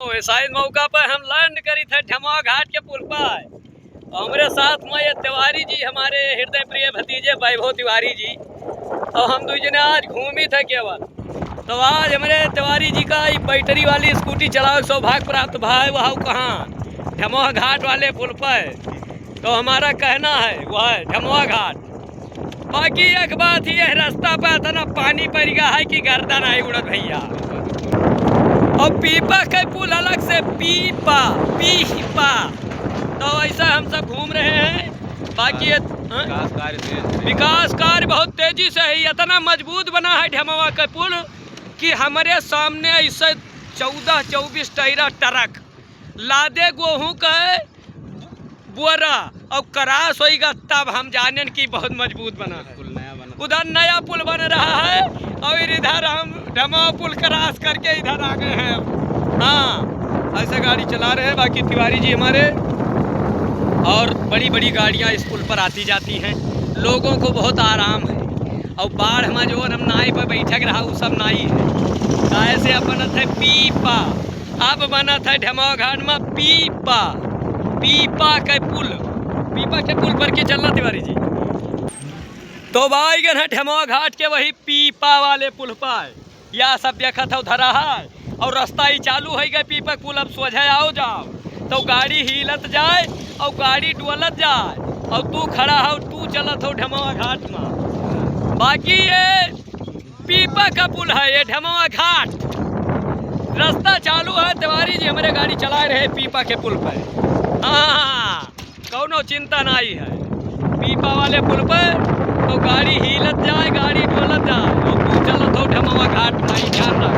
शायद मौका पर हम लैंड करी थे ढमवा घाट के पुल पर। हमारे साथ में ये तिवारी जी, हमारे हृदय प्रिय भतीजे वैभव तिवारी जी, और हम दो जने आज घूमी थे केवल। तो आज हमारे तिवारी जी का बैटरी वाली स्कूटी चलाओ सौभाग्य प्राप्त भाई वहाँ कहाँ ढमवा घाट वाले पुल पर। तो हमारा कहना है वह है ढमवा घाट। बाकी एक बात ही है, रास्ता पर इतना पानी पड़ गया है कि गर्दन आई उड़द भैया। और पीपा के पुल अलग से पीपा। तो ऐसा हम सब घूम रहे हैं। बाकी ये विकास कार्य बहुत तेजी से है। इतना मजबूत बना है ढमवा का पुल कि हमारे सामने ऐसे 14-24 टायरा ट्रक लादे गेहूँ का बोरा और क्रास होगा, तब हम जाने की बहुत मजबूत बना है। उधर नया पुल बन रहा है और इधर हम ढमवा पुल क्रॉस करके इधर आ गए हैं। हाँ, ऐसे गाड़ी चला रहे हैं। बाकी तिवारी जी हमारे, और बड़ी बड़ी गाड़ियाँ इस पुल पर आती जाती हैं। लोगों को बहुत आराम है। और बाढ़ में जो हम नाई पर बैठक रहा वो सब नाई है। ऐसे अब बना था पीपा, अब बना था ढमवा घाट में पीपा के पुल पर के चलना तिवारी जी। तो भाई गए हैं ढमवा घाट के वही पीपा वाले पुल पर। यह सब देखा था उधर है और रास्ता ही चालू है गए पीपा पुल। अब सोझे आओ जाओ तो गाड़ी हिलत जाए और गाड़ी डोलत जाए और तू खड़ा हो, तू चलत हो ढमवा घाट में। बाकी ये पीपा का पुल है, ये ढमवा घाट। रास्ता चालू है, तिवारी जी हमारे गाड़ी चला रहे पीपा के पुल पर। हाँ, कौनो चिंता नहीं है। पीपा वाले पुल पर तो गाड़ी हिलत जाए, गाड़ी डोलत जाए और तू चलत हो ढमवा घाट। नहीं ध्यान रख।